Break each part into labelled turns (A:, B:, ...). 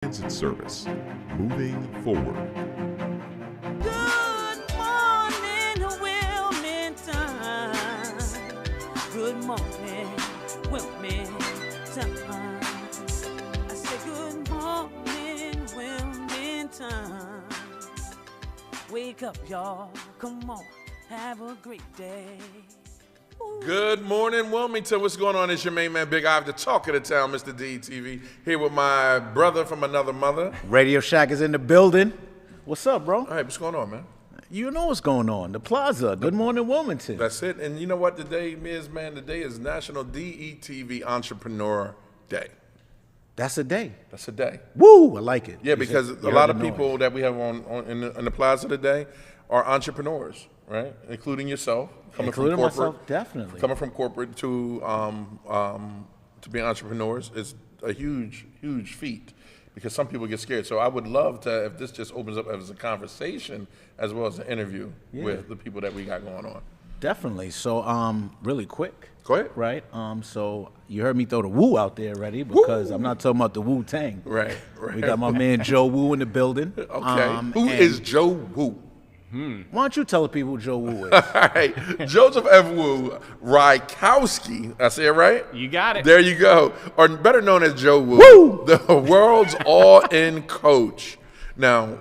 A: Transit service, moving forward.
B: Good morning, Wilmington. Good morning, Wilmington. I say good morning, Wilmington. Wake up, y'all. Come on, have a great day.
C: Good morning, Wilmington. What's going on? It's your main man, Big Ive, the talk of the town, Mr. DETV. Here with my brother from another mother.
D: Radio Shack is in the building. What's up, bro?
C: All right, what's going on, man?
D: You know what's going on. The Plaza. Good morning, Wilmington.
C: That's it. And you know what today is, man? Today is National DETV Entrepreneur Day.
D: That's a day.
C: That's a day.
D: Woo! I like it.
C: Yeah, because a lot of people that we have in the Plaza today are entrepreneurs, right? Including yourself.
D: Including myself, definitely.
C: Coming from corporate to be entrepreneurs is a huge, huge feat because some people get scared. So I would love to, if this just opens up as a conversation as well as an interview with the people that we got going on.
D: Definitely. So, really quick.
C: Go ahead.
D: Right? So you heard me throw the woo out there already because I'm not talking about the Wu-Tang.
C: Right.
D: We got my man JoeWoo in the building.
C: Okay. Who is JoeWoo?
D: Why don't you tell the people who JoeWoo is?
C: All right. Joseph F. Woo Rychalsky. I say it right?
E: You got it.
C: There you go. Or better known as JoeWoo.
D: Woo!
C: The world's all-in coach. Now,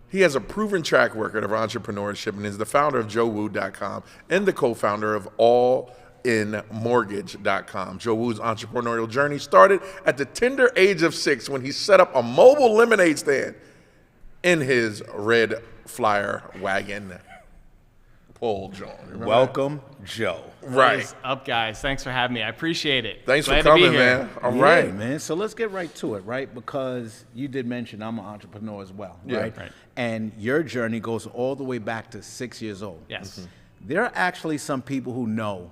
C: he has a proven track record of entrepreneurship and is the founder of JoeWoo.com and the co-founder of AllInMortgage.com. JoeWoo's entrepreneurial journey started at the tender age of 6 when he set up a mobile lemonade stand in his red Flyer wagon pull, John.
D: Welcome, Joe.
C: Right.
E: What is up, guys? Thanks for having me. I appreciate it.
C: Thanks
E: Glad
C: for coming,
E: to be here.
C: man. All right.
D: Yeah, man. So let's get right to it, right? Because you did mention I'm an entrepreneur as well, right?
E: Right.
D: And your journey goes all the way back to 6 years old.
E: Yes.
D: There are actually some people who know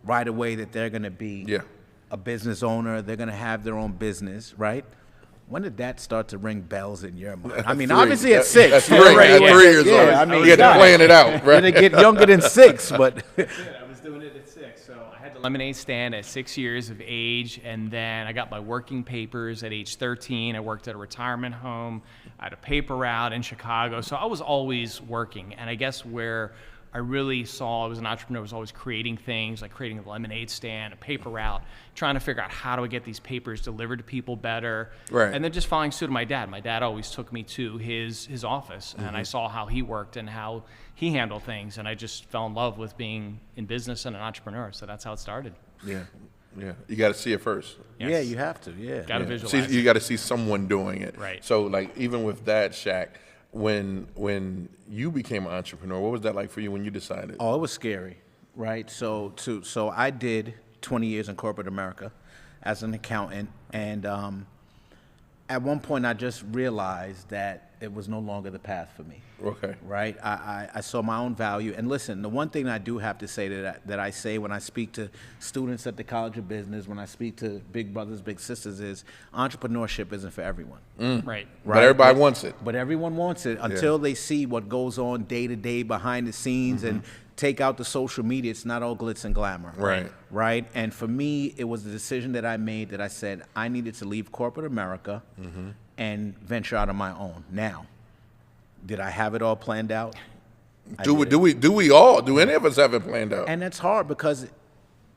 D: right away that they're going to be a business owner. They're going to have their own business, right? When did that start to ring bells in your mind? I mean, obviously at 6.
C: At 3,
D: you're already-
C: at 3 years old.
D: I mean,
C: he had to plan it out,
D: You're
C: right?
D: going to get younger than 6, but
E: I was doing it at 6. So I had the lemonade stand at 6 years of age, and then I got my working papers at age 13. I worked at a retirement home. I had a paper route in Chicago. So I was always working. And I guess where I really saw I was an entrepreneur was always creating things, like creating a lemonade stand, a paper route, trying to figure out how do I get these papers delivered to people better.
C: Right.
E: And then just following suit of my dad. My dad always took me to his office, and I saw how he worked and how he handled things, and I just fell in love with being in business and an entrepreneur. So that's how it started.
C: Yeah. You got to see it first.
E: Yes.
D: yeah, you have to,
E: Got to visualize.
C: You got to see someone doing it.
E: Right.
C: So, like, even with that, Shaq, when you became an entrepreneur, what was that like for you when you decided?
D: Oh, it was scary, right? So I did 20 years in corporate America as an accountant, and at one point I just realized that it was no longer the path for me.
C: Okay.
D: Right? I saw my own value. And listen, the one thing I do have to say that I say when I speak to students at the College of Business, when I speak to big brothers, big sisters, is entrepreneurship isn't for everyone.
E: Right.
C: But everybody wants it.
D: But everyone wants it until they see what goes on day to day behind the scenes and take out the social media. It's not all glitz and glamour.
C: Right.
D: Right. And for me, it was the decision that I made that I said I needed to leave corporate America and venture out on my own. Now, did I have it all planned out?
C: Do we all? Do any of us have it planned out?
D: And that's hard because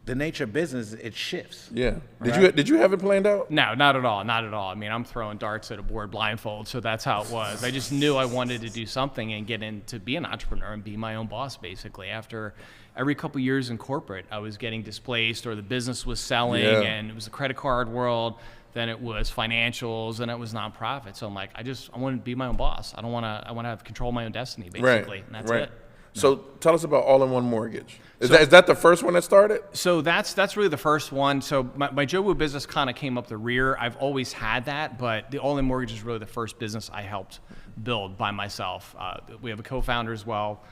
D: the nature of business, it shifts.
C: Yeah. Did you have it planned out?
E: No, not at all. Not at all. I mean, I'm throwing darts at a board blindfold, so that's how it was. I just knew I wanted to do something and get in to be an entrepreneur and be my own boss, basically. After every couple years in corporate, I was getting displaced or the business was selling and it was the credit card world. Then it was financials, and it was nonprofit. So I'm like, I want to be my own boss. I want to have control of my own destiny, basically, and that's it.
C: So tell us about All-in-One Mortgage. Is that the first one that started?
E: So that's really the first one. So my JoeWoo business kind of came up the rear. I've always had that, but the All-in Mortgage is really the first business I helped build by myself. We have a co-founder as well,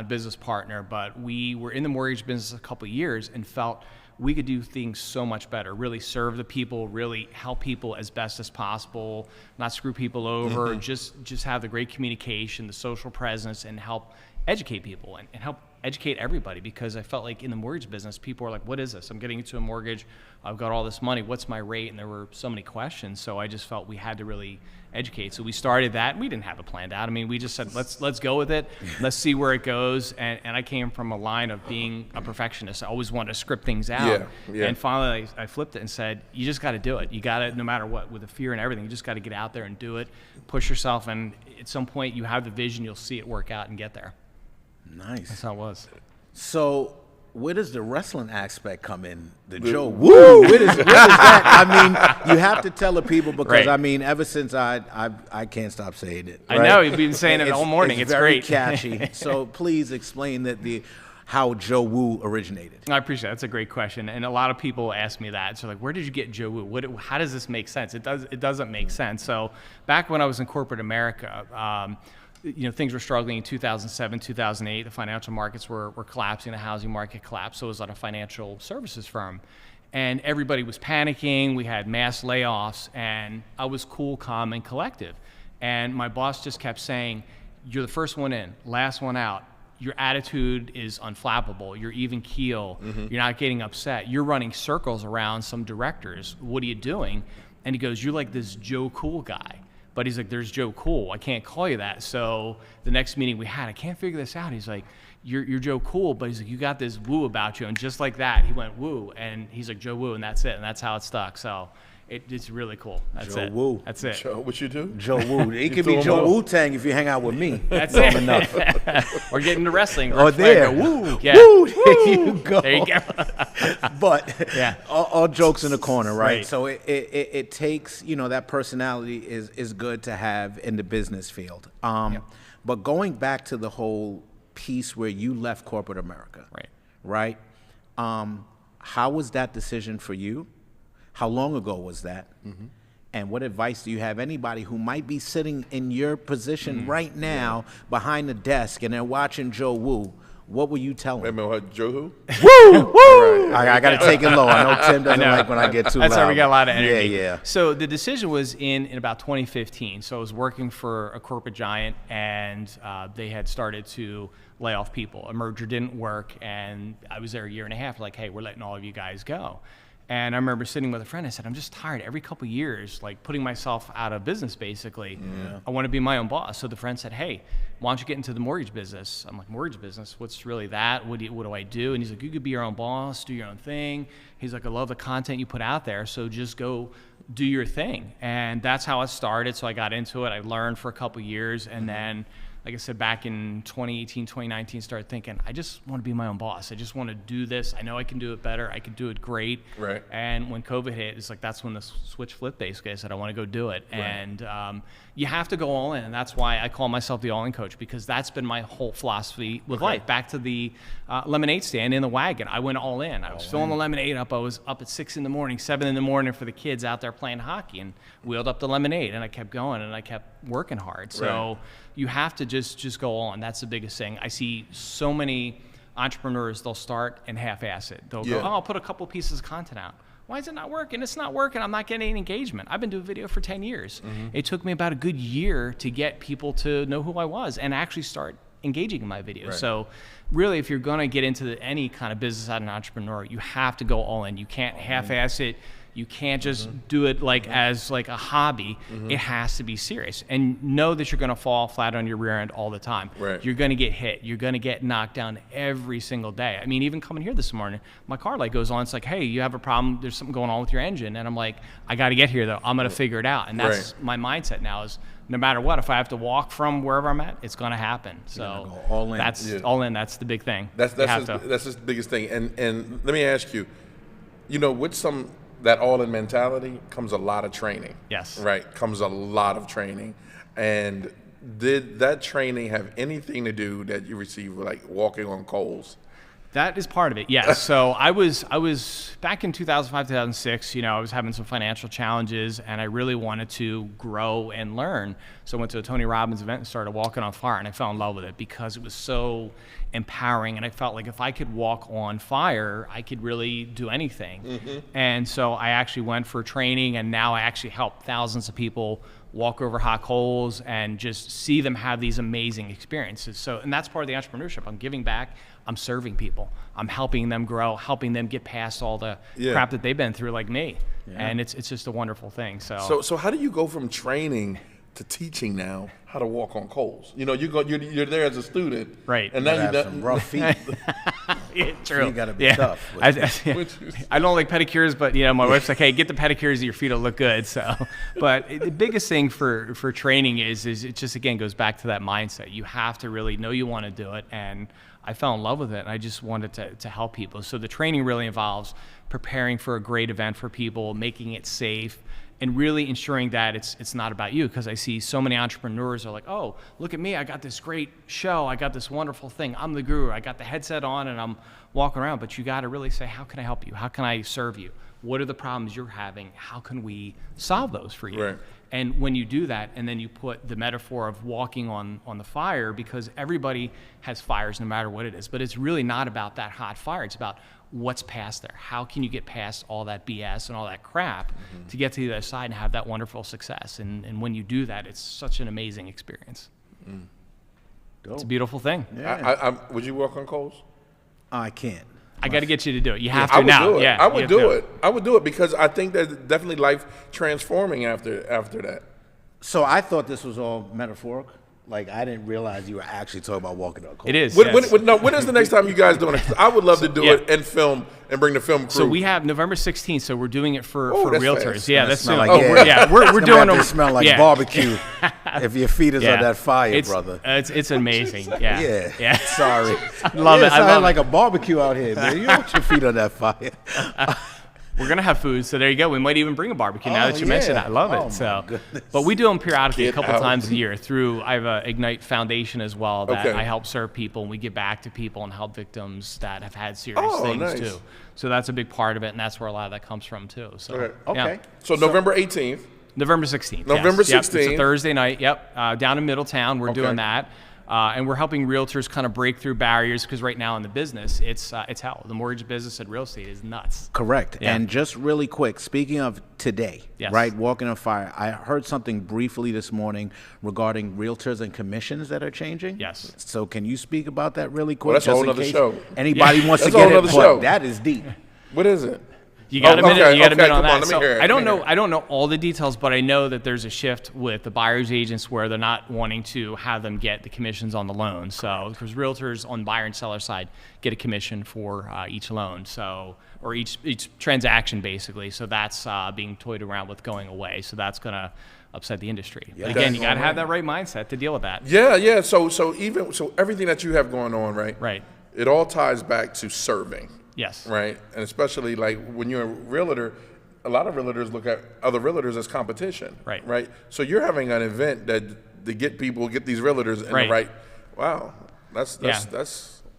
E: business partner, but we were in the mortgage business a couple of years and felt we could do things so much better, really serve the people, really help people as best as possible, not screw people over, just have the great communication, the social presence, and help educate people and help educate everybody, because I felt like in the mortgage business, people are like, what is this? I'm getting into a mortgage. I've got all this money. What's my rate? And there were so many questions. So I just felt we had to really educate. So we started that, and we didn't have it planned out. I mean, we just said, let's go with it. Let's see where it goes. And I came from a line of being a perfectionist. I always wanted to script things out.
C: Yeah.
E: And finally, I flipped it and said, you just got to do it. You got to, no matter what, with the fear and everything, you just got to get out there and do it, push yourself. And at some point, you have the vision, you'll see it work out and get there.
D: Nice.
E: That's how it was.
D: So where does the wrestling aspect come in? The JoeWoo. Where does that? I mean, you have to tell the people, because
E: Right.
D: I mean, ever since I can't stop saying it.
E: I know, you've been saying it all morning. It's
D: very
E: great.
D: catchy. So please explain how JoeWoo originated.
E: I appreciate it. That's a great question. And a lot of people ask me that. So like, where did you get JoeWoo? How does this make sense? It doesn't make sense. So back when I was in corporate America, things were struggling in 2007, 2008. The financial markets were collapsing. The housing market collapsed. So it was like a financial services firm. And everybody was panicking. We had mass layoffs. And I was cool, calm, and collective. And my boss just kept saying, you're the first one in, last one out. Your attitude is unflappable. You're even keel. You're not getting upset. You're running circles around some directors. What are you doing? And he goes, you're like this Joe Cool guy. But he's like, there's Joe Cool. I can't call you that. So the next meeting we had, I can't figure this out. He's like, you're Joe Cool, but he's like, you got this woo about you. And just like that, he went woo. And he's like, JoeWoo, and that's it. And that's how it stuck. So it's really cool. That's
D: JoeWoo.
E: it. That's it.
C: Joe, what you do?
D: JoeWoo. It could
C: threw
D: be
C: him
D: Joe
C: off.
D: Wu-Tang if you hang out with me.
E: That's
D: Long
E: it.
D: enough.
E: Or get into wrestling.
D: Oh,
E: Ric Flair,
D: there.
E: go,
D: Woo.
E: Yeah.
D: Woo. There you go.
E: There you go.
D: But
E: Yeah.
D: all jokes in the corner, right?
E: Right.
D: So it takes, that personality is good to have in the business field. But going back to the whole piece where you left corporate America, right? How was that decision for you? How long ago was that? And what advice do you have anybody who might be sitting in your position right now behind the desk and they're watching JoeWoo? What will you tell
C: Wait a
D: them?
C: minute, what, Joe who?
D: Woo!
C: Right.
D: I got to take it low. I know Tim doesn't like when I get too loud.
E: That's how we got a lot of energy.
D: Yeah.
E: So the decision was in about 2015. So I was working for a corporate giant, and they had started to lay off people. A merger didn't work, and I was there a year and a half, like, hey, we're letting all of you guys go. And I remember sitting with a friend. I said, I'm just tired. Every couple of years, like putting myself out of business, basically. I want to be my own boss. So the friend said, hey, why don't you get into the mortgage business? I'm like, mortgage business? What's really that? What do I do? And he's like, you could be your own boss, do your own thing. He's like, I love the content you put out there, so just go do your thing. And that's how it started. So I got into it. I learned for a couple of years, and then, like I said, back in 2018, 2019, started thinking, I just want to be my own boss. I just want to do this. I know I can do it better. I can do it great.
C: Right.
E: And when COVID hit, it's like, that's when the switch flipped, basically. I said, I want to go do it. Right. And you have to go all in. And that's why I call myself the all-in coach, because that's been my whole philosophy with life. Back to the lemonade stand in the wagon. I went all in. I was filling the lemonade up. I was up at 6 in the morning, 7 in the morning for the kids out there playing hockey, and wheeled up the lemonade. And I kept going, and I kept working hard. So you have to just go on. That's the biggest thing. I see so many entrepreneurs, they'll start and half-ass it. They'll go, I'll put a couple pieces of content out. Why is it not working? It's not working. I'm not getting any engagement. I've been doing video for 10 years. It took me about a good year to get people to know who I was and actually start engaging in my videos. So really, if you're going to get into any kind of business as an entrepreneur, you have to go all in. You can't half-ass it. You can't just do it as like a hobby. It has to be serious. And know that you're going to fall flat on your rear end all the time. You're going to get hit. You're going to get knocked down every single day. I mean, even coming here this morning, my car light goes on. It's like, hey, you have a problem. There's something going on with your engine. And I'm like, I got to get here, though. I'm going to figure it out. And that's my mindset now is, no matter what, if I have to walk from wherever I'm at, it's going to happen. So
D: go all in.
E: That's all in. That's the big thing.
C: That's the biggest thing. And let me ask you, with that all-in mentality comes a lot of training.
E: Yes.
C: Right? Comes a lot of training. And did that training have anything to do that you received with, like, walking on coals?
E: That is part of it, yes. So I was back in 2005, 2006, I was having some financial challenges, and I really wanted to grow and learn. So I went to a Tony Robbins event and started walking on fire, and I fell in love with it because it was so empowering, and I felt like if I could walk on fire, I could really do anything. And so I actually went for training, and now I actually help thousands of people walk over hot coals and just see them have these amazing experiences. So, and that's part of the entrepreneurship. I'm giving back. I'm serving people. I'm helping them grow, helping them get past all the crap that they've been through, like me. And it's just a wonderful thing.
C: So how do you go from training to teaching now how to walk on coals? You know, you're there as a student,
E: right?
C: And now
D: you have some rough feet.
E: Yeah, true.
D: You got to be tough.
E: I don't like pedicures, but my wife's like, hey, get the pedicures, your feet will look good. So, but the biggest thing for training is it just, again, goes back to that mindset. You have to really know you want to do it, and I fell in love with it, and I just wanted to help people. So the training really involves preparing for a great event for people, making it safe, and really ensuring that it's not about you, because I see so many entrepreneurs are like, oh, look at me, I got this great show, I got this wonderful thing, I'm the guru, I got the headset on and I'm walking around. But you got to really say, how can I help you? How can I serve you? What are the problems you're having? How can we solve those for you?
C: Right.
E: And when you do that, and then you put the metaphor of walking on the fire, because everybody has fires no matter what it is, but it's really not about that hot fire. It's about what's past there. How can you get past all that BS and all that crap to get to the other side and have that wonderful success? And when you do that, it's such an amazing experience. It's a beautiful thing.
C: Yeah. Would you walk on coals?
D: I can't.
E: I got to get you to do it. You have to now.
C: Do it.
E: Yeah,
C: I would do it. I would do it, because I think there's definitely life transforming after that.
D: So I thought this was all metaphorical. Like, I didn't realize you were actually talking about walking on coals.
E: It is.
C: When is the next time you guys doing it? 'Cause I would love to do it and film and bring the film crew.
E: So we have November 16th. So we're doing it for
C: that's
E: realtors.
C: fast.
E: Yeah, that's soon.
D: Like,
E: we're doing
D: them.
E: them.
D: Smell like barbecue. If your feet is on that fire,
E: it's,
D: brother.
E: It's amazing. Yeah.
D: Yeah. Sorry.
E: Love it. I love
D: like
E: it.
D: a barbecue out here, man. You don't want your feet on that fire.
E: We're gonna have food, so there you go. We might even bring a barbecue now that you mentioned it. I love it. So, but we do them periodically, a couple times a year. I have a Ignite Foundation as well that I help serve people, and we give back to people and help victims that have had serious things too. So that's a big part of it, and that's where a lot of that comes from too. So
D: Okay.
C: So November 18th.
E: November 16th.
C: November
E: yes.
C: 16th.
E: Yep. It's a Thursday night. Yep. Down in Middletown, we're doing that. And we're helping realtors kind of break through barriers, because right now in the business, it's hell. The mortgage business and real estate is nuts.
D: Correct.
E: Yeah.
D: And just really quick, speaking of today, right, walking on fire, I heard something briefly this morning regarding realtors and commissions that are changing.
E: Yes.
D: So can you speak about that really quick?
C: Well, that's a whole other show.
D: Anybody wants to
C: That's a
D: get
C: whole
D: it,
C: other show.
D: but that is deep.
C: What is it?
E: You got a minute. You got a minute on
C: come on,
E: that.
C: let me hear it.
E: I don't know all the details, but I know that there's a shift with the buyer's agents where they're not wanting to have them get the commissions on the loan. So, because realtors on buyer and seller side get a commission for each loan, so, or each transaction basically. So that's being toyed around with going away. So that's gonna upset the industry. But again, you got to have that right mindset to deal with that.
C: Yeah. So everything that you have going on, right?
E: Right.
C: It all ties back to serving.
E: Yes.
C: Right. And especially like when you're a realtor, a lot of realtors look at other realtors as competition.
E: Right.
C: Right. So you're having an event that to get these realtors in the right. Wow. That's.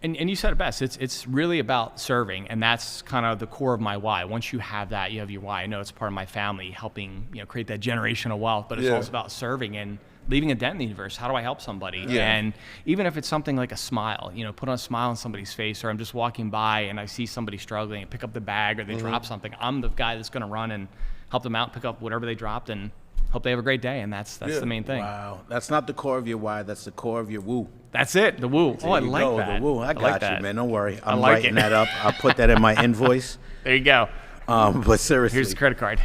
E: And you said it best. It's really about serving, and that's kind of the core of my why. Once you have that, you have your why. I know it's part of my family, helping create that generational wealth, but it's also about serving and leaving a dent in the universe. How do I help somebody?
C: Yeah.
E: And even if it's something like a smile, put on a smile on somebody's face, or I'm just walking by and I see somebody struggling and pick up the bag, or they drop something, I'm the guy that's going to run and help them out, pick up whatever they dropped, and hope they have a great day. And that's the main thing.
D: Wow. That's not the core of your why. That's the core of your woo.
E: That's it. The woo. I like that.
D: The woo. I got you,
E: that.
D: man. Don't worry. I'm
E: like
D: writing
E: it.
D: that up. I'll put that in my invoice.
E: There you go.
D: But seriously,
E: Here's the credit card.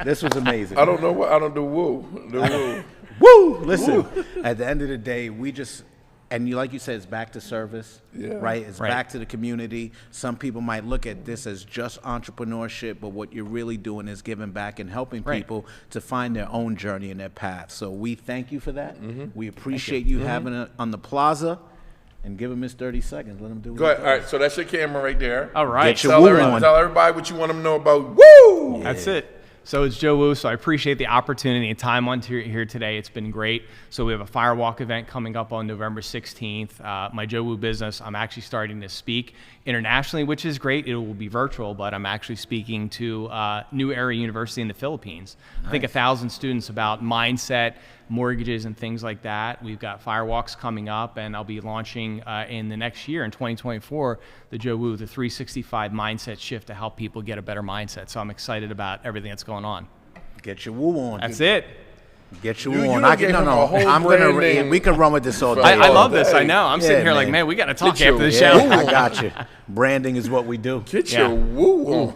D: this was amazing.
C: I don't know what I don't do. Woo.
D: Woo! Listen, at the end of the day, like you said, it's back to service, right? It's back to the community. Some people might look at this as just entrepreneurship, but what you're really doing is giving back and helping people to find their own journey and their path. So we thank you for that. We appreciate you having it on the plaza. And give him his 30 seconds. Let him do it.
C: Go ahead. All right. So that's your camera right there.
E: All right.
D: Get your woo on.
C: Tell everybody what you want them to know about woo.
E: That's it. So it's JoeWoo. So I appreciate the opportunity and time on here today. It's been great. So we have a Firewalk event coming up on November 16th. My JoeWoo business, I'm actually starting to speak internationally, which is great. It will be virtual, but I'm actually speaking to New Era University in the Philippines. Nice. I think 1,000 students about mindset, mortgages, and things like that. We've got Firewalks coming up, and I'll be launching in the next year, in 2024, the JoeWoo, the 365 mindset shift to help people get a better mindset. So I'm excited about everything that's going on.
D: Get your woo on.
E: That's it.
D: Get your
C: You-
D: woo
C: you
D: on.
C: done gave him a whole
D: I'm
C: brand
D: gonna.
C: name.
D: We can run with this all day.
E: I
C: all
E: love this.
C: day.
E: I know. I'm sitting
D: Yeah,
E: here like,
D: man.
E: man, we got to talk
C: Get your
E: after the
D: Yeah,
E: show.
D: I got you. Branding is what we do.
C: Get
E: Yeah.
C: your woo on.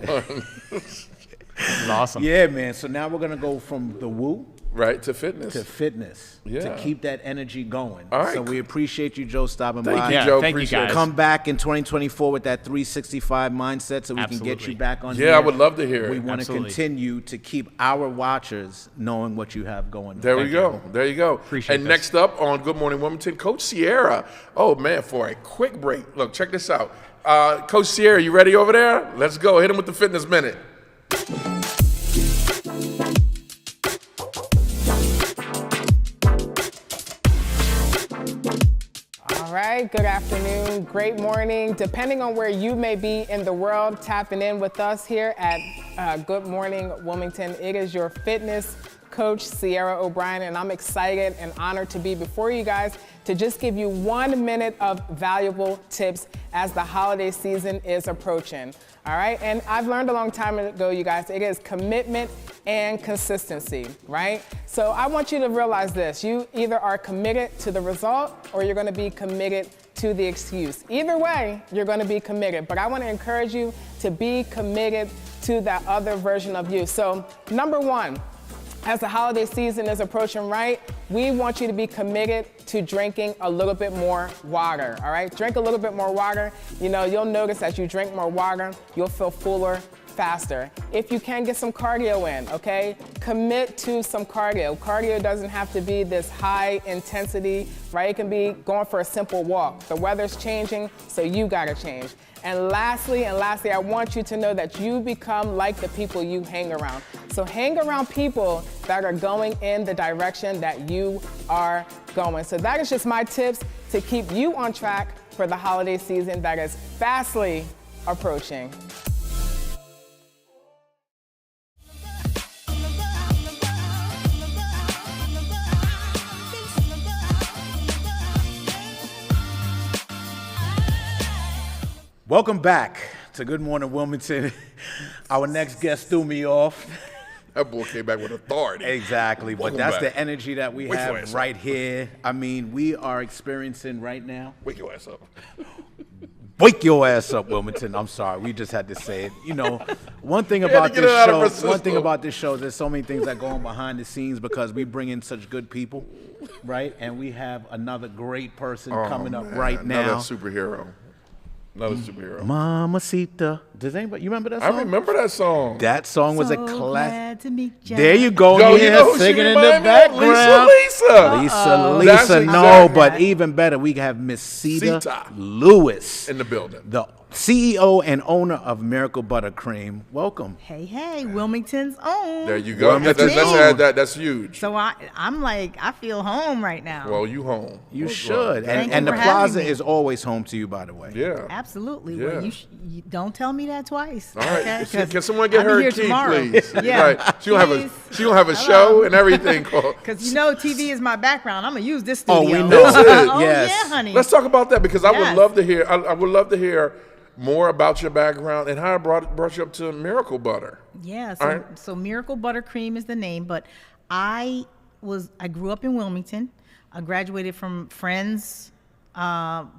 E: It's awesome.
D: Yeah, man. So now we're gonna go from the woo
C: Right, to fitness.
D: to fitness to
C: Yeah.
D: keep that energy going.
C: All right.
D: So we appreciate you, Joe, stopping
C: Thank
D: by.
C: you,
E: Yeah,
C: Joe.
E: thank you,
C: Appreciate it.
E: guys.
D: Come back in 2024 with that 365 mindset so we can get
E: Absolutely.
D: you back on
C: Yeah,
D: here.
C: I would love to hear it.
D: We want to
E: Absolutely.
D: continue to keep our watchers knowing what you have going.
C: There we
E: Thank
C: go. There you go.
E: Appreciate
C: And
E: this.
C: next up on Good Morning Wilmington, Coach Sierra. Oh, man, for a quick break. Look, check this out. Coach Sierra, you ready over there? Let's go. Hit him with the fitness minute.
F: All right, good afternoon, great morning. Depending on where you may be in the world, tapping in with us here at Good Morning Wilmington. It is your fitness coach, Sierra O'Brien, and I'm excited and honored to be before you guys to just give you 1 minute of valuable tips as the holiday season is approaching. All right, and I've learned a long time ago, you guys, it is commitment and consistency, right? So I want you to realize this. You either are committed to the result or you're gonna be committed to the excuse. Either way, you're gonna be committed, but I wanna encourage you to be committed to that other version of you. So number one, as the holiday season is approaching, right, we want you to be committed to drinking a little bit more water, all right? Drink a little bit more water. You know, you'll notice as you drink more water, you'll feel fuller faster. If you can, get some cardio in, okay? Commit to some cardio. Cardio doesn't have to be this high intensity, right? It can be going for a simple walk. The weather's changing, so you gotta change. And lastly, I want you to know that you become like the people you hang around. So hang around people that are going in the direction that you are going. So that is just my tips to keep you on track for the holiday season that is fastly approaching.
D: Welcome back to Good Morning Wilmington. Our next guest threw me off.
C: That boy came back with authority.
D: Exactly, but
C: Welcome
D: that's
C: back.
D: the energy that we
C: Wake your
D: have
C: ass
D: right
C: up.
D: here. I mean, we are experiencing right now.
C: Wake your ass up.
D: Wake your ass up, Wilmington. I'm sorry, we just had to say it. You know, one thing
C: had
D: about
C: to get
D: this
C: it out of her
D: show, one thing
C: system.
D: about this show, there's so many things that go on behind the scenes because we bring in such good people, right? And we have another great person coming up right now.
C: Another superhero. Another superhero.
D: Mama Sita. Does anybody, you remember that song?
C: I remember that song.
D: That song was a
G: So
D: classic.
G: glad to meet ya.
D: There you go.
C: Yo,
D: You
C: you
D: hear
C: know
D: her
C: who she
D: singing in the
C: remind me of?
D: background.
C: Lisa. That's
D: Lisa, no,
C: exactly-
D: but even better, we have Miss Sita
C: Sita.
D: Lewis,
C: In the building.
D: the CEO and owner of Miracle Buttercream. Welcome.
G: Hey, Wilmington's own.
C: There you go.
D: Wilmington's
C: Let's
D: own.
C: add that. That's huge.
G: So I'm like, I feel home right now.
C: Well, you home.
D: You should.
G: Thank
D: And
G: you
D: the
G: for having
D: plaza
G: me.
D: is always home to you, by the way.
C: Yeah.
G: Absolutely.
C: Yeah.
G: Well, you don't tell me that twice.
C: All right.
G: Okay?
C: Can
G: 'Cause
C: someone get
G: I'll be
C: her a
G: here
C: key,
G: tomorrow.
C: please?
G: Yeah.
C: Right. She don't have a.
G: Please.
C: She don't have a
G: Hello.
C: show and everything.
G: Because you know TV is my background. I'm gonna use this
D: Oh,
G: studio.
D: we know.
C: That's it.
G: Oh
D: Yes.
G: yeah, honey.
C: Let's talk about that because I would
G: Yes.
C: love to hear. I would love to hear more about your background and how I brought you up to Miracle Butter.
G: Yeah,
C: All
G: so,
C: right.
G: so Miracle Buttercream is the name, but I grew up in Wilmington. I graduated from Friends,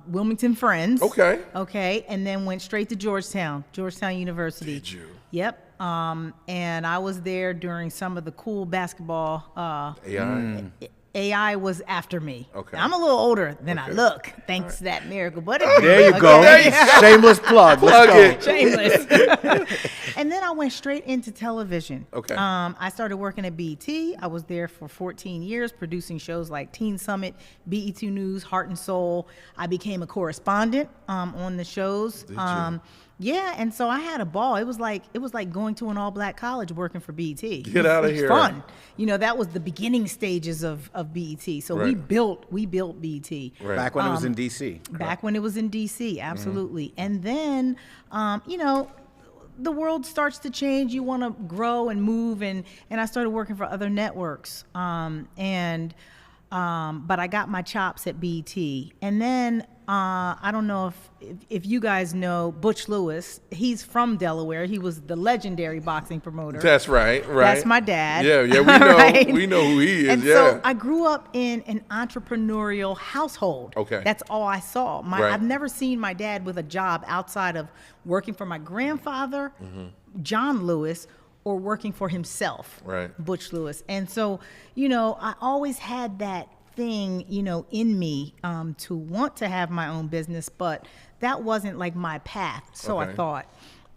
G: Wilmington Friends.
C: Okay.
G: Okay, and then went straight to Georgetown University.
C: Did you?
G: Yep. And I was there during some of the cool basketball.
C: AI.
G: AI was after me.
C: Okay.
G: I'm a little older than I
C: Okay.
G: look, thanks to that Miracle Buttercream.
D: There you go.
G: Okay?
D: Shameless plug. Let's
C: Plug
D: go.
C: it.
G: Shameless. And then I went straight into television.
C: Okay.
G: I started working at BET. I was there for 14 years, producing shows like Teen Summit, BET News, Heart and Soul. I became a correspondent on the shows.
C: Did you?
G: Yeah, and so I had a ball. It was like going to an all-black college working for BET.
C: Get outta
G: It was
C: here.
G: fun. You know, that was the beginning stages of BET. So we
C: Right.
G: built BET.
C: Right.
D: Back when it was in D.C.
G: Back when it was in DC, absolutely. And then, you know, the world starts to change. You want to grow and move, and I started working for other networks. But I got my chops at BET, and then I don't know if you guys know Butch Lewis. He's from Delaware. He was the legendary boxing promoter.
C: That's right.
G: That's my dad.
C: Yeah, we know.
G: Right?
C: We know who he is.
G: And
C: yeah.
G: so I grew up in an entrepreneurial household.
C: Okay.
G: That's all I saw.
C: Right.
G: I've never seen my dad with a job outside of working for my grandfather, John Lewis, or working for himself,
C: Right.
G: Butch Lewis. And so, you know, I always had that thing, you know, in me to want to have my own business, but that wasn't like my path. So
C: Okay.
G: I thought.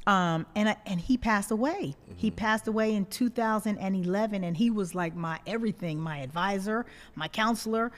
G: And he passed away. He passed away in 2011, and he was like my everything, my advisor, my counselor,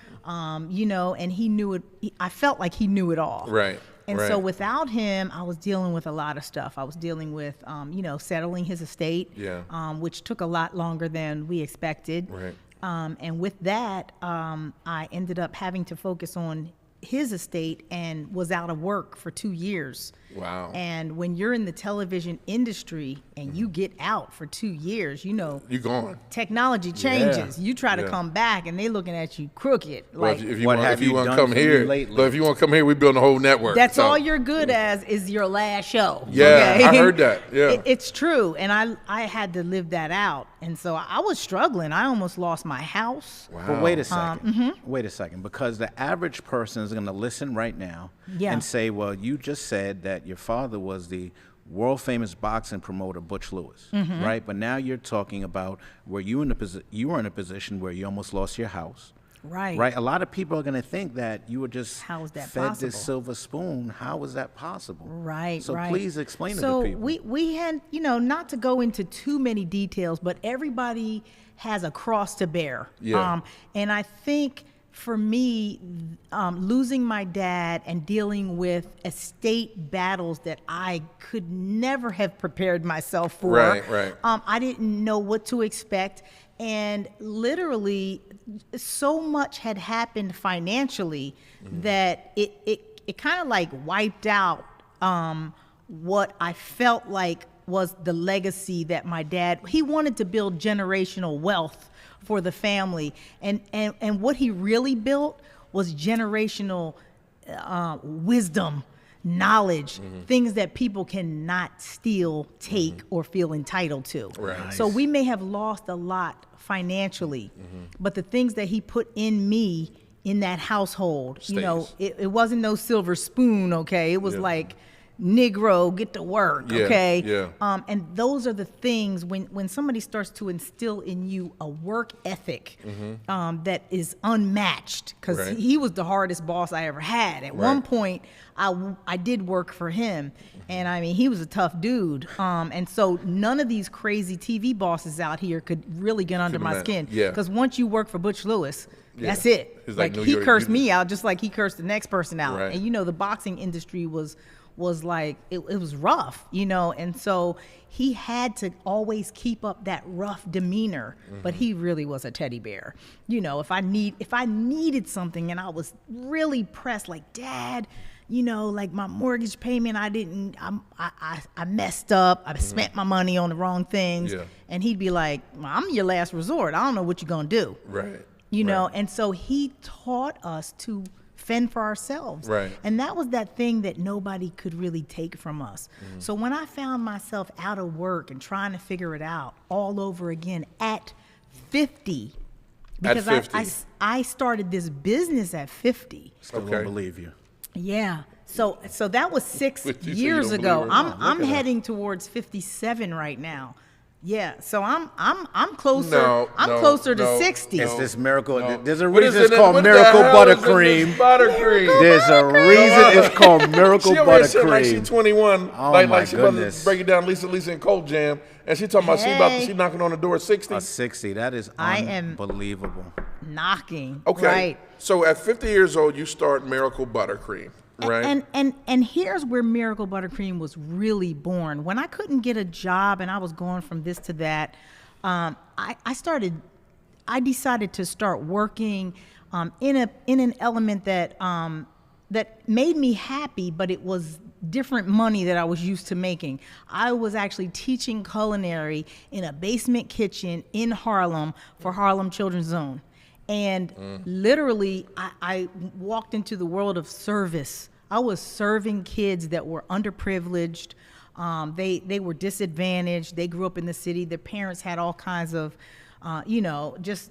G: you know, and he knew it. I felt like he knew it all.
C: Right.
G: And
C: right.
G: so without him, I was dealing with a lot of stuff. I was dealing with, you know, settling his estate,
C: Yeah.
G: which took a lot longer than we expected.
C: Right.
G: And with that, I ended up having to focus on his estate and was out of work for 2 years.
C: Wow.
G: And when you're in the television industry and you get out for 2 years, you know,
C: You gone.
G: technology changes. You try to
C: Yeah.
G: come back and they looking at you crooked.
C: Well,
G: Like,
C: if you
D: What
C: want,
D: have
C: if you
D: you
C: want to
D: done
C: come
D: for me
C: here,
D: lately?
C: but if you want to come here, we building a whole network.
G: that's
C: so.
G: all you're good as is your last show.
C: Yeah,
G: okay?
C: I heard that. Yeah.
G: It's true. And I had to live that out. And so I was struggling. I almost lost my house.
C: Wow.
D: But wait a second. Wait a second, because the average person is going to listen right now
G: Yeah.
D: and say, "Well, you just said that your father was the world famous boxing promoter Butch Lewis, right? But now you're talking about where you were in a position where you almost lost your house."
G: Right.
D: Right. A lot of people are going to think that you were just
G: How is that
D: fed
G: possible?
D: this silver spoon. How is that possible?
G: Right,
D: So
G: right.
D: please explain
G: so
D: to the people.
G: we had, you know, not to go into too many details, but everybody has a cross to bear.
C: Yeah.
G: And I think for me, losing my dad and dealing with estate battles that I could never have prepared myself for.
C: Right, right.
G: I didn't know what to expect. And literally, so much had happened financially that it kind of like wiped out what I felt like was the legacy that my dad, he wanted to build generational wealth for the family. And what he really built was generational wisdom, knowledge, things that people cannot steal, take, or feel entitled to.
C: Right.
G: So we may have lost a lot financially, but the things that he put in me in that household, you know,
C: Stays.
G: it wasn't no silver spoon, okay? It was
C: Yeah.
G: like, Negro, get to work,
C: Yeah,
G: okay?
C: yeah.
G: And those are the things when somebody starts to instill in you a work ethic that is unmatched, because
C: Right.
G: he was the hardest boss I ever had. At one point, I did work for him, and I mean, he was a tough dude. And so none of these crazy TV bosses out here could really get under my
C: imagine.
G: skin.
C: Yeah.
G: Because once you work for Butch Lewis,
C: Yeah.
G: that's it.
C: He's
G: Like,
C: like, no,
G: he
C: you're-
G: cursed
C: you-
G: me out just like he cursed the next person out.
C: Right.
G: And you know, the boxing industry was like, it was rough, you know, and so he had to always keep up that rough demeanor, but he really was a teddy bear. You know, if I needed something and I was really pressed, like, Dad, you know, like my mortgage payment, I messed up, I spent my money on the wrong things.
C: Yeah.
G: And he'd be like, well, I'm your last resort, I don't know what you're gonna do.
C: Right.
G: You know,
C: Right.
G: and so he taught us to fend for ourselves.
C: Right.
G: And that was that thing that nobody could really take from us. So when I found myself out of work and trying to figure it out all over again at 50, because
C: 50.
G: I started this business at 50.
D: Still
C: Okay.
D: don't believe you.
G: Yeah. So that was 6
C: But you say you
G: years
C: don't
G: ago.
C: believe her now.
G: I'm heading towards 57 right now. Yeah. So I'm closer.
C: No,
G: I'm
C: no,
G: closer to
C: no,
G: 60.
D: It's this miracle.
C: No.
D: There's a
C: What
D: reason
C: is
D: it's
C: it-
D: called
C: what the
D: Miracle
C: hell is in
D: Buttercream.
C: this Buttercream.
D: There's a reason it's called Miracle
C: She over here sitting like she
D: Buttercream.
C: 21,
D: Oh,
C: like
D: my
C: she wasn't
D: goodness.
C: breaking down Lisa and Cold Jam, and she talking about
G: Hey.
C: she knocking on the door at 60.
D: 60. That is
G: I am-
D: unbelievable.
G: Knocking.
C: Okay,
G: Right.
C: so at 50 years old, you start Miracle Buttercream, right?
G: And here's where Miracle Buttercream was really born. When I couldn't get a job and I was going from this to that, I decided to start working in an element that that made me happy, but it was different money that I was used to making. I was actually teaching culinary in a basement kitchen in Harlem for Harlem Children's Zone. And literally, I walked into the world of service. I was serving kids that were underprivileged. They were disadvantaged. They grew up in the city. Their parents had all kinds of, just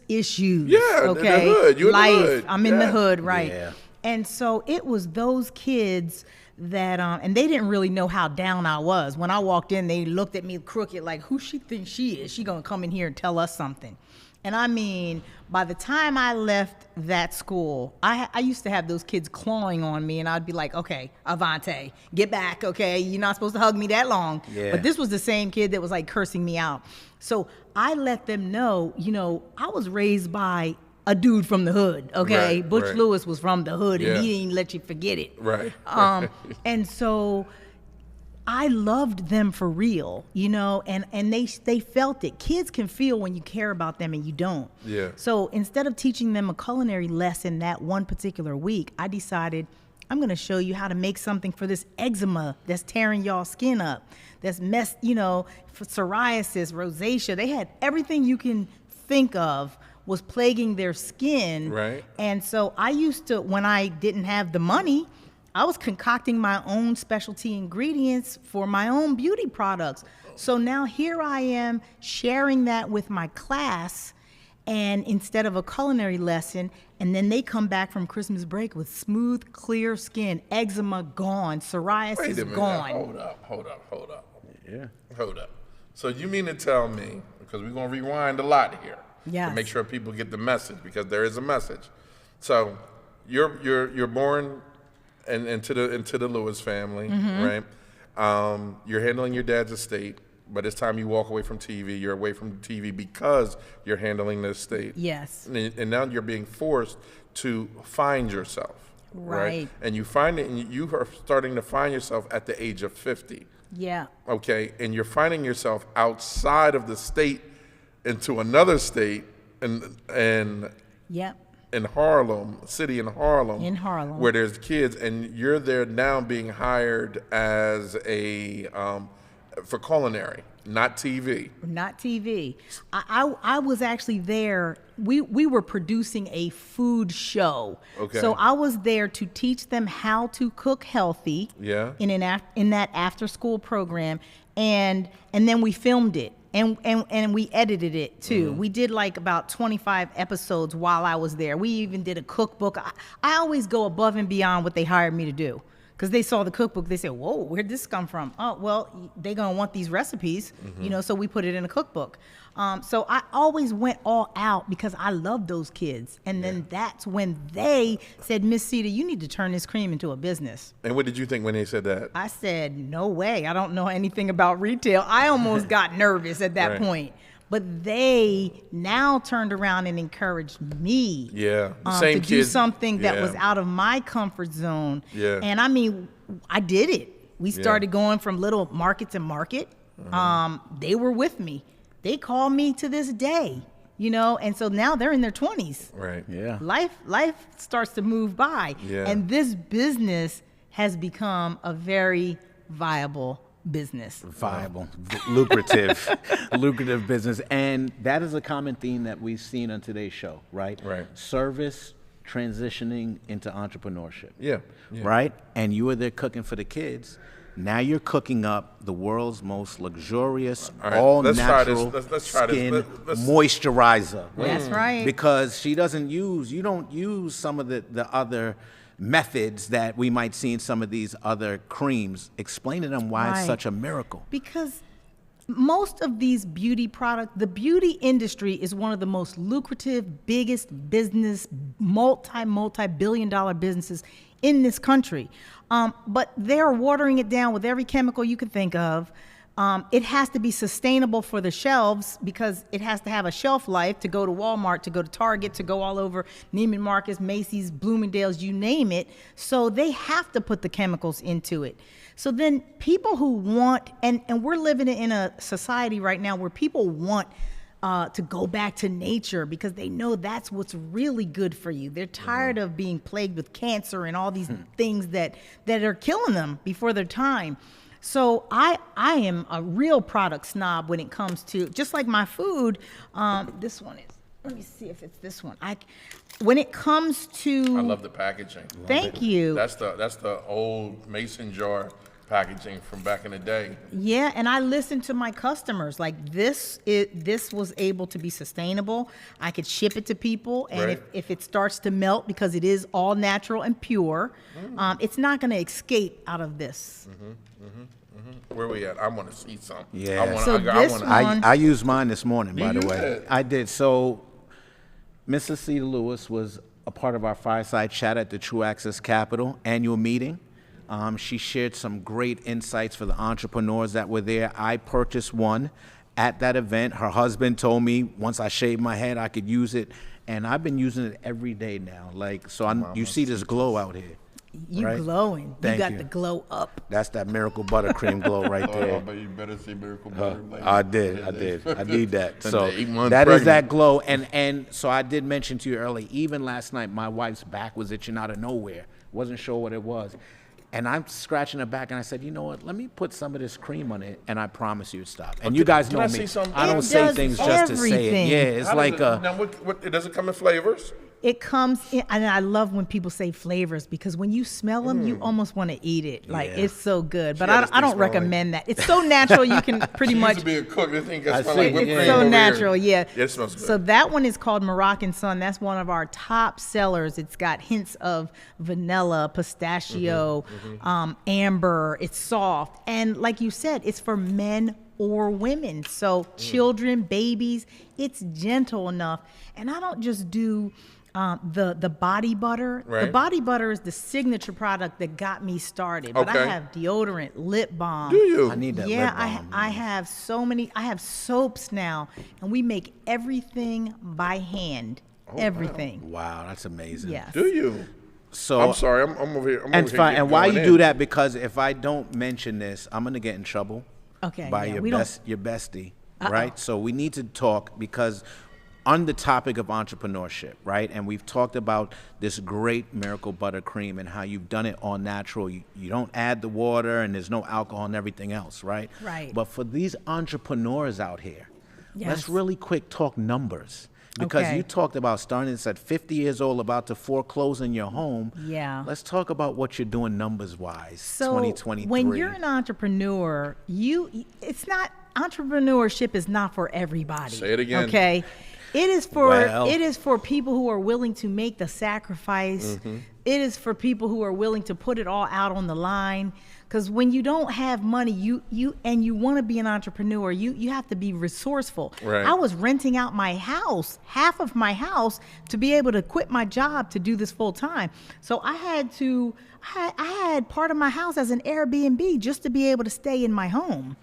G: issues.
C: Yeah,
G: okay.
C: the hood. You're
G: Life.
C: in the hood.
G: I'm in the
C: Yeah.
G: hood, right?
D: Yeah.
G: And so it was those kids that, and they didn't really know how down I was. When I walked in, they looked at me crooked, like, who she thinks she is? She gonna come in here and tell us something. And I mean, by the time I left that school, I used to have those kids clawing on me, and I'd be like, okay, Avante, get back, okay? You're not supposed to hug me that long.
D: Yeah.
G: But this was the same kid that was like cursing me out. So I let them know, I was raised by a dude from the hood, okay?
C: Right,
G: Butch
C: right.
G: Lewis was from the hood,
C: Yeah.
G: and he didn't let you forget it.
C: Right.
G: And so I loved them for real, and they felt it. Kids can feel when you care about them and you don't.
C: Yeah.
G: So instead of teaching them a culinary lesson that one particular week, I decided I'm going to show you how to make something for this eczema that's tearing y'all's skin up, that's messed, for psoriasis, rosacea. They had everything you can think of was plaguing their skin.
C: Right.
G: And so I used to, when I didn't have the money, I was concocting my own specialty ingredients for my own beauty products. So now here I am sharing that with my class, and instead of a culinary lesson, and then they come back from Christmas break with smooth, clear skin, eczema gone,
C: Wait a
G: psoriasis
C: minute.
G: gone.
C: Hold up.
D: Yeah.
C: Hold up. So you mean to tell me, because we're going to rewind a lot here to
G: Yes.
C: make sure people get the message, because there is a message. So you're born into the Lewis family, right? You're handling your dad's estate, but it's time you walk away from TV. You're away from TV because you're handling the estate.
G: Yes.
C: And now you're being forced to find yourself,
G: Right.
C: And you find it, and you are starting to find yourself at the age of 50.
G: Yeah.
C: Okay, and you're finding yourself outside of the state into another state, and
G: Yep.
C: in Harlem, city in Harlem.
G: In Harlem.
C: Where there's kids, and you're there now being hired as for culinary, not TV.
G: Not TV. I was actually there. We were producing a food show.
C: Okay.
G: So I was there to teach them how to cook healthy.
C: Yeah.
G: In that after school program, and then we filmed it. And we edited it too. We did like about 25 episodes while I was there. We even did a cookbook. I always go above and beyond what they hired me to do. Because they saw the cookbook, they said, whoa, where'd this come from? Oh, well, they're going to want these recipes, so we put it in a cookbook. So I always went all out because I love those kids. And then that's when they said, Miss Sita, you need to turn this cream into a business.
C: And what did you think when they said that?
G: I said, no way. I don't know anything about retail. I almost got nervous at that
C: Right.
G: point. But they now turned around and encouraged me
C: Yeah,
G: to do
C: kids.
G: something that
C: Yeah.
G: was out of my comfort zone.
C: Yeah.
G: And I mean, I did it. We started going from little market to market. They were with me. They call me to this day, and so now they're in their 20s.
C: Right.
D: Yeah.
G: Life starts to move by.
C: Yeah.
G: And this business has become a very viable business.
D: Viable, lucrative business. And that is a common theme that we've seen on today's show, right?
C: Right.
D: Service transitioning into entrepreneurship.
C: Yeah.
D: Right? And you were there cooking for the kids. Now you're cooking up the world's most luxurious,
C: All right,
D: all
C: let's try this.
D: natural
C: Let's try this.
D: skin
C: Let's-
D: moisturizer.
G: That's right.
D: Because you don't use some of the other methods that we might see in some of these other creams. Explain to them why it's
G: Right.
D: such a miracle.
G: Because most of these beauty products, the beauty industry is one of the most lucrative, biggest business, multi-billion-dollar businesses in this country. But they're watering it down with every chemical you can think of. It has to be sustainable for the shelves because it has to have a shelf life to go to Walmart, to go to Target, to go all over Neiman Marcus, Macy's, Bloomingdale's, you name it. So they have to put the chemicals into it. So then people who want, and we're living in a society right now where people want to go back to nature because they know that's what's really good for you. They're tired of being plagued with cancer and all these things that are killing them before their time. So I am a real product snob when it comes to, just like my food, this one is let me see if it's this one. When it comes to,
C: I love the packaging.
G: thank you.
C: That's the old mason jar packaging from back in the day.
G: Yeah, and I listened to my customers. Like this was able to be sustainable. I could ship it to people, and
C: Right.
G: if it starts to melt, because it is all natural and pure, it's not going to escape out of this.
C: Where we at? I want to see some.
D: Yeah.
C: I wanna,
G: So this
C: wanna,
G: one-
D: I used mine this morning, by
C: You
D: the way.
C: did?
D: I did. So, Mrs. Sita Lewis was a part of our fireside chat at the True Access Capital annual meeting. She shared some great insights for the entrepreneurs that were there. I purchased one at that event. Her husband told me once I shaved my head, I could use it, and I've been using it every day now. Like, so you see this glow out here.
G: You
D: Right.
G: glowing.
D: Thank
G: you got
D: you.
G: the glow up.
D: That's that miracle buttercream glow right there.
C: but you better see Miracle Butter. later.
D: I did. I need that.
C: Since
D: So
C: they're 8 months
D: that is that
C: pregnant.
D: glow. And so I did mention to you earlier, even last night, my wife's back was itching out of nowhere. Wasn't sure what it was. And I'm scratching her back, and I said, you know what? Let me put some of this cream on it, and I promise you it'll stop. And you guys
C: can
D: know
C: I
D: me.
C: see some?
D: I
G: It
D: don't say
G: does
D: things just to say
G: everything.
D: it. Yeah, it's
C: How does
D: like
C: it, now what does it come in flavors?
G: It comes in, and I love when people say flavors, because when you smell them, you almost want to eat it. Like,
D: Yeah.
G: it's so good. But
C: Yeah, this
G: I
C: thing
G: don't
C: smell like-
G: recommend that. It's so natural, you can pretty
C: She
G: much.
C: used to be a cook. This thing
D: I
C: got smell
D: see.
C: like whipped
D: Yeah.
C: cream
G: So
C: over
G: natural,
C: here.
G: yeah.
C: It smells good.
G: So that one is called Moroccan Sun. That's one of our top sellers. It's got hints of vanilla, pistachio, amber. It's soft. And like you said, it's for men or women. So children, babies, it's gentle enough. And I don't just do the body butter. The
C: Right.
G: body butter is the signature product that got me started. But I
C: Okay.
G: have deodorant, lip balm.
C: Do you?
D: I need that
G: Yeah,
D: lip balm.
G: I have so many. I have soaps now, and we make everything by hand. Everything.
D: Wow, that's amazing.
G: Yes.
C: Do you?
D: So
C: I'm sorry. I'm over here. I'm
D: and
C: over
D: it's
C: here
D: fine.
C: getting
D: And why
C: going
D: you
C: in.
D: do that? Because if I don't mention this, I'm gonna get in trouble.
G: Okay,
D: By
G: yeah,
D: your
G: we don't-
D: your bestie, right? So we need to talk because on the topic of entrepreneurship, right? And we've talked about this great miracle buttercream and how you've done it all natural. You don't add the water and there's no alcohol and everything else, right?
G: Right.
D: But for these entrepreneurs out here,
G: Yes.
D: let's really quick talk numbers. Because
G: Okay.
D: you talked about starting this at 50 years old, about to foreclose in your home.
G: Yeah.
D: Let's talk about what you're doing numbers-wise,
G: So
D: 2023.
G: when you're an entrepreneur, it's not entrepreneurship is not for everybody.
C: Say it again.
G: Okay. It is for
D: Well.
G: people who are willing to make the sacrifice. It is for people who are willing to put it all out on the line. Because when you don't have money, you want to be an entrepreneur, you have to be resourceful.
C: Right.
G: I was renting out my house, half of my house, to be able to quit my job to do this full time. So I had part of my house as an Airbnb just to be able to stay in my home.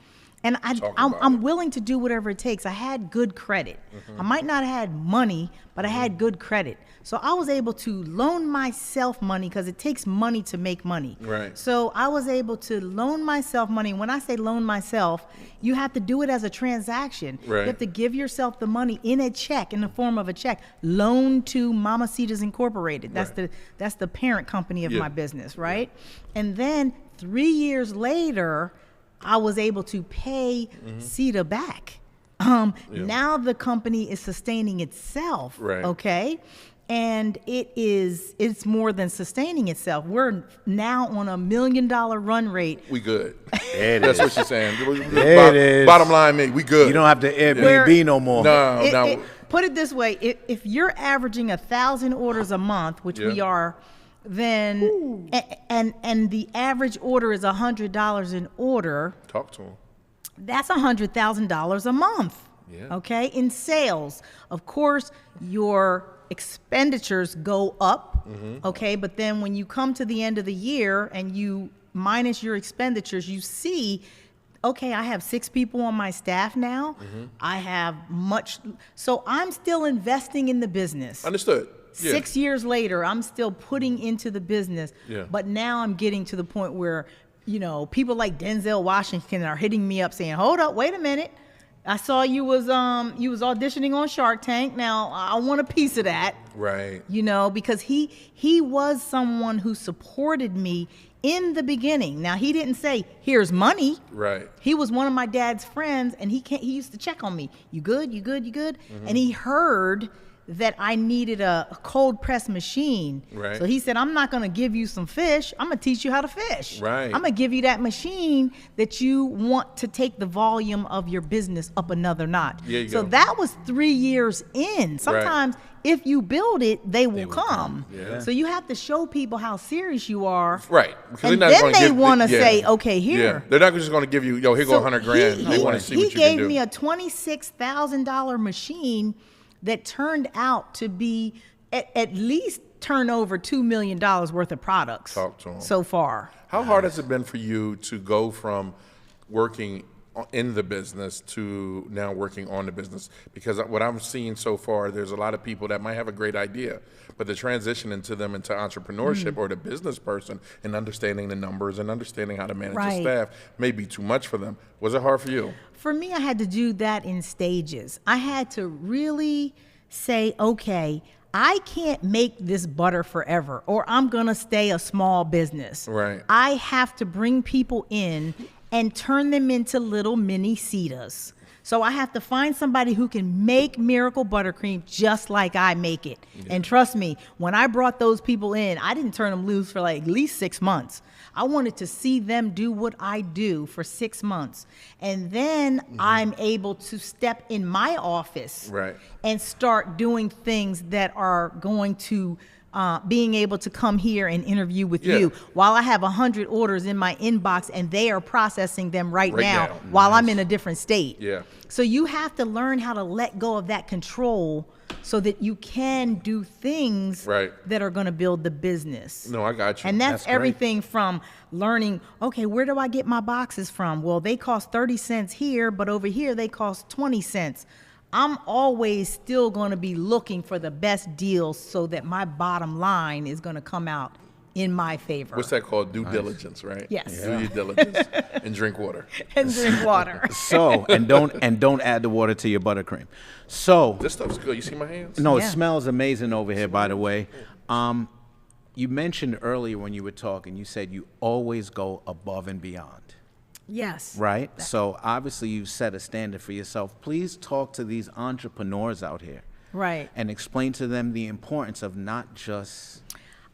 G: And I'm willing to do whatever it takes. I had good credit. I might not have had money, but I had good credit. So I was able to loan myself money, because it takes money to make money.
C: Right.
G: So I was able to loan myself money. When I say loan myself, you have to do it as a transaction.
C: Right.
G: You have to give yourself the money in a check, in the form of a check. Loan to Mama Sita's Incorporated. That's the parent company of
C: Yeah.
G: my business, right? And then 3 years later, I was able to pay Sita back. Now the company is sustaining itself.
C: Right.
G: Okay. And it's more than sustaining itself. We're now on $1 million run rate.
C: We good.
D: There it
C: That's
D: is.
C: what she's saying.
D: There it is.
C: Bottom line, me, we good.
D: You don't have to Airbnb
G: Where-
D: no more.
C: No.
G: Put it this way: if you're averaging 1,000 orders a month, which we
C: Yeah.
G: are, then and the average order is $100 an order,
C: Talk to him.
G: that's $100,000 a month.
C: Yeah.
G: Okay, in sales. Of course, your expenditures go up. Okay, but then when you come to the end of the year and you minus your expenditures, you see, okay, I have 6 people on my staff now. I have so I'm still investing in the business.
C: Understood. Yeah.
G: 6 years later, I'm still putting into the business.
C: Yeah.
G: But now I'm getting to the point where, people like Denzel Washington are hitting me up saying, "Hold up, wait a minute. I saw you was auditioning on Shark Tank. Now I want a piece of that."
C: Right.
G: Because he was someone who supported me in the beginning. Now he didn't say, "Here's money."
C: Right.
G: He was one of my dad's friends, and he used to check on me. You good? You good? You good? And he heard that I needed a cold press machine.
C: Right.
G: So he said, I'm not going to give you some fish. I'm going to teach you how to fish.
C: Right.
G: I'm going to give you that machine that you want to take the volume of your business up another notch. So that was 3 years in. Sometimes if you build it, they will come.
C: Yeah.
G: So you have to show people how serious you are.
C: Right. Because
G: And
C: they're not
G: then
C: gonna
G: they want to say, okay,
C: Yeah.
G: here.
C: They're not just going to give you, yo, here go 100 grand. They want to see what you can
G: He
C: do.
G: gave me a $26,000 machine that turned out to be at least turn over $2 million worth of products.
C: Talk to 'em.
G: So far.
C: How hard has it been for you to go from working in the business to now working on the business? Because what I'm seeing so far, there's a lot of people that might have a great idea, but the transition into entrepreneurship or the business person and understanding the numbers and understanding how to manage the staff may be too much for them. Was it hard for you?
G: For me, I had to do that in stages. I had to really say, okay, I can't make this butter forever, or I'm going to stay a small business.
C: Right.
G: I have to bring people in and turn them into little mini Citas. So I have to find somebody who can make miracle buttercream just like I make it. Yeah. And trust me, when I brought those people in, I didn't turn them loose for like at least 6 months. I wanted to see them do what I do for 6 months. And then I'm able to step in my office and start doing things that are going to being able to come here and interview with you while I have 100 orders in my inbox and they are processing them right now while I'm in a different state.
C: Yeah.
G: So you have to learn how to let go of that control so that you can do things that are going to build the business.
C: No, I got you.
G: And that's everything from learning, okay, where do I get my boxes from? Well, they cost 30 cents here, but over here they cost 20 cents. I'm always still going to be looking for the best deals so that my bottom line is going to come out in my favor.
C: What's that called? Due diligence, right?
G: Yes.
C: Do your diligence and drink water.
G: And drink water.
D: So, and don't add the water to your buttercream. So
C: this stuff's good. You see my hands?
D: No, it smells amazing over here, by the way. You mentioned earlier when you were talking, you said you always go above and beyond.
G: Yes.
D: Right? So obviously you set a standard for yourself. Please talk to these entrepreneurs out here.
G: Right.
D: And explain to them the importance of not just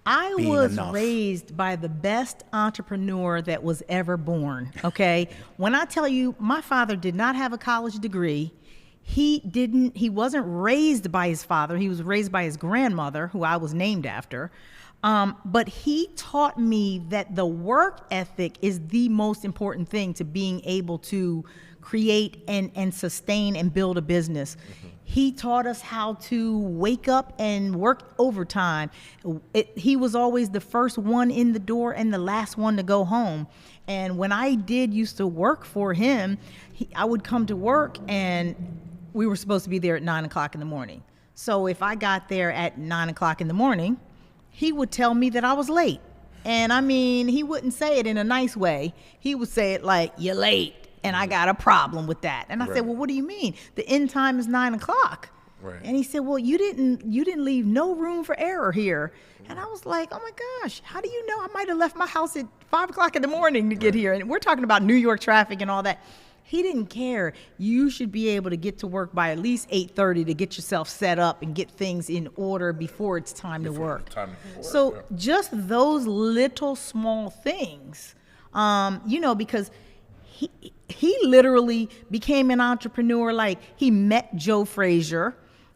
G: I
D: being
G: was
D: enough.
G: raised by the best entrepreneur that was ever born, okay? When I tell you, my father did not have a college degree. He wasn't raised by his father. He was raised by his grandmother, who I was named after. But he taught me that the work ethic is the most important thing to being able to create and sustain and build a business. Mm-hmm. He taught us how to wake up and work overtime. He was always the first one in the door and the last one to go home. And when I used to work for him, I would come to work and we were supposed to be there at 9 o'clock in the morning. So if I got there at 9 o'clock in the morning, he would tell me that I was late. And I mean, he wouldn't say it in a nice way. He would say it like, you're late, and I got a problem with that. And I said, well, what do you mean? The end time is 9 o'clock. Right. And he said, well, you didn't leave no room for error here. And I was like, oh my gosh, how do you know? I might have left my house at 5 o'clock in the morning to get here. And we're talking about New York traffic and all that. He didn't care. You should be able to get to work by at least 8:30 to get yourself set up and get things in order before it's time to work. So just those little small things, because he literally became an entrepreneur. Like, he met Joe Frazier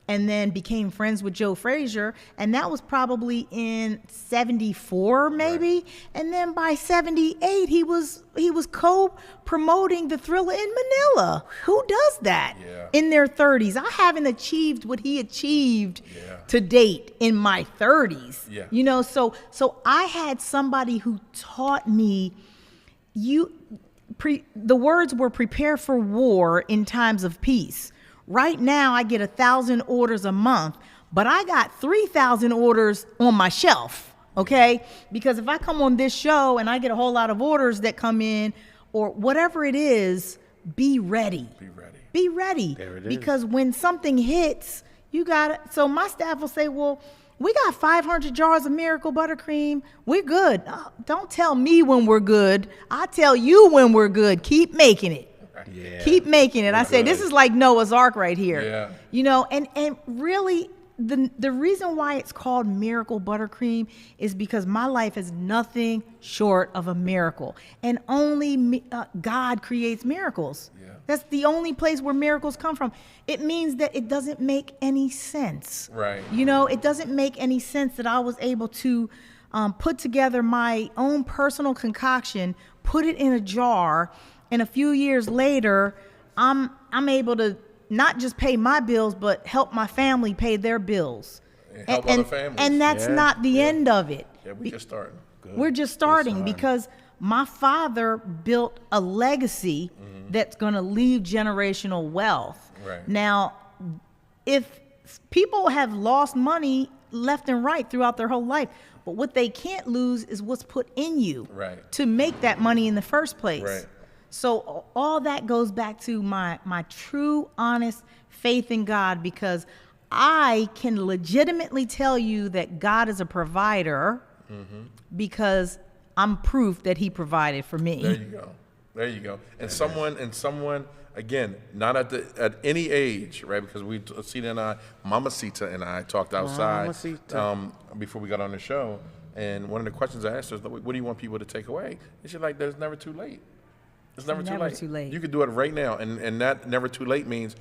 G: and then became friends with Joe Frazier, and that was probably in 74 maybe. Right. And then by 78 he was co-promoting the Thriller in Manila. Who does that in their 30s? I haven't achieved what he achieved to date in my 30s. So I had somebody who taught me the words were prepare for war in times of peace. Right now, I get 1,000 orders a month, but I got 3,000 orders on my shelf, okay? Because if I come on this show and I get a whole lot of orders that come in, or whatever it is, be ready. Be ready. Be ready. There it is. Because when something hits, you got it. So my staff will say, well, we got 500 jars of Miracle Buttercream. We're good. Don't tell me when we're good. I tell you when we're good. Keep making it. Yeah. Keep making it. I say, this is like Noah's Ark right here. Yeah. And really, the reason why it's called miracle buttercream is because my life is nothing short of a miracle, and only God creates miracles. Yeah. That's the only place where miracles come from. It means that it doesn't make any sense.
C: Right.
G: You know, it doesn't make any sense that I was able to put together my own personal concoction, put it in a jar, and a few years later, I'm able to not just pay my bills, but help my family pay their bills.
C: And help other families.
G: And that's not the end of it.
C: Yeah, we're just starting. Good.
G: We're just starting because my father built a legacy that's going to leave generational wealth.
C: Right.
G: Now, if people have lost money left and right throughout their whole life, but what they can't lose is what's put in you to make that money in the first place.
C: Right.
G: So all that goes back to my true, honest faith in God, because I can legitimately tell you that God is a provider because I'm proof that he provided for me.
C: There you go. There you go. And someone, again, not at any age, right? Because Sita and I, Mama Sita and I talked outside before we got on the show. And one of the questions I asked her is, what do you want people to take away? And she's like, there's never too late. It's never too late. You can do it right now. And that never too late means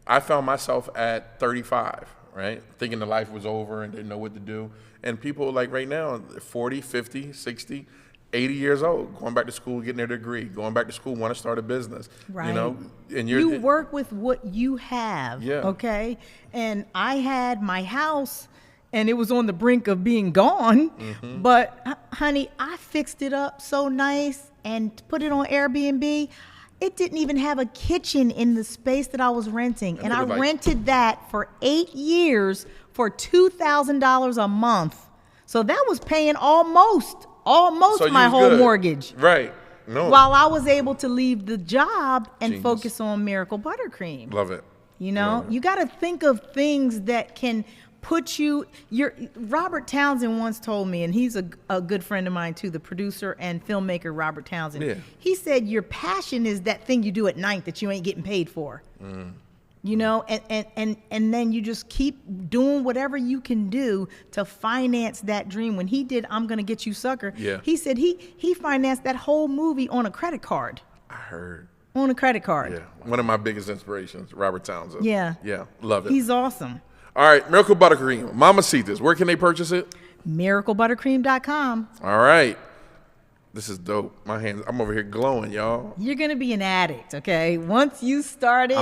C: I found myself at 35, right? Thinking the life was over and didn't know what to do. And people like right now, 40, 50, 60, 80 years old, going back to school, getting their degree, going back to school, want to start a business. Right. You know, and
G: you work with what you have. Yeah. Okay. And I had my house and it was on the brink of being gone. But honey, I fixed it up so nice and put it on Airbnb. It didn't even have a kitchen in the space that I was renting. And I rented that for 8 years for $2,000 a month. So that was paying almost my whole mortgage.
C: Right. No.
G: While I was able to leave the job and focus on Miracle Buttercream.
C: Love it.
G: You know, you got to think of things that can put you, Robert Townsend once told me, and he's a good friend of mine too, the producer and filmmaker Robert Townsend. Yeah. He said, your passion is that thing you do at night that you ain't getting paid for. You know, and then you just keep doing whatever you can do to finance that dream. When he did I'm Gonna Get You Sucker, he said he financed that whole movie on a credit card.
C: I heard.
G: On a credit card.
C: Yeah. One of my biggest inspirations, Robert Townsend.
G: Yeah.
C: Yeah. Love it.
G: He's awesome.
C: All right, Miracle Buttercream, Mama Sita's. Where can they purchase it?
G: MiracleButtercream.com.
C: All right. This is dope. My hands, I'm over here glowing, y'all.
G: You're going to be an addict, okay? Once you start it,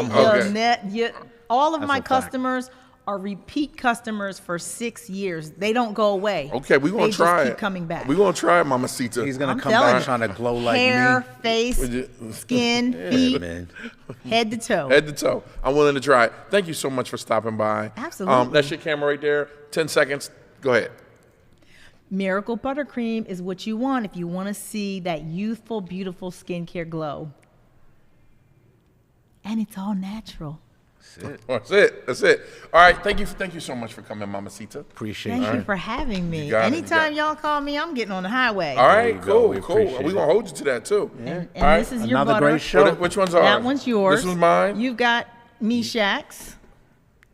G: all of my customers are repeat customers for 6 years. They don't go away.
C: Okay, we're going to try it.
G: They just keep coming back.
C: We're going to try it, Mama Sita.
D: He's going to come back trying to glow like me.
G: Hair, face, skin, feet, head to toe.
C: Head to toe. I'm willing to try it. Thank you so much for stopping by.
G: Absolutely.
C: That's your camera right there. 10 seconds. Go ahead.
G: Miracle Buttercream is what you want if you want to see that youthful, beautiful skincare glow. And it's all natural.
C: That's it. All right. Thank you so much for coming, Mama Sita.
D: Appreciate it.
G: Thank you for having me. Anytime y'all call me, I'm getting on the highway.
C: All right, cool. We're going to hold you to that, too.
G: And this is your butter.
D: Great show.
C: Which one's ours?
G: That one's yours.
C: This one's mine?
G: You've got Meeshach's.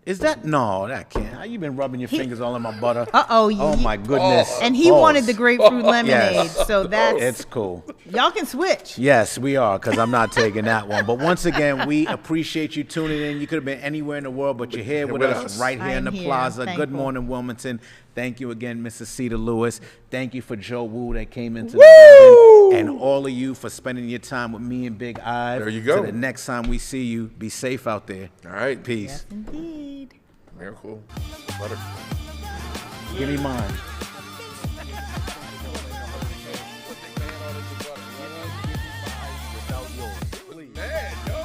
D: Is that? No, that can't. How you been rubbing your fingers all in my butter?
G: Oh,
D: my goodness.
G: And he wanted the grapefruit lemonade, so that's...
D: It's cool.
G: Y'all can switch.
D: Yes, we are, because I'm not taking that one. But once again, we appreciate you tuning in. You could have been anywhere in the world, but you're here with us right here in the plaza. Good morning, Wilmington. Thank you again, Mrs. Sita Lewis. Thank you for JoeWoo that came into the building. And all of you for spending your time with me and Big Ive.
C: There you go.
D: So the next time we see you, be safe out there.
C: All right.
D: Peace.
G: Yes, indeed.
C: Miracle Butter.
D: Give me mine.
C: Man, yo,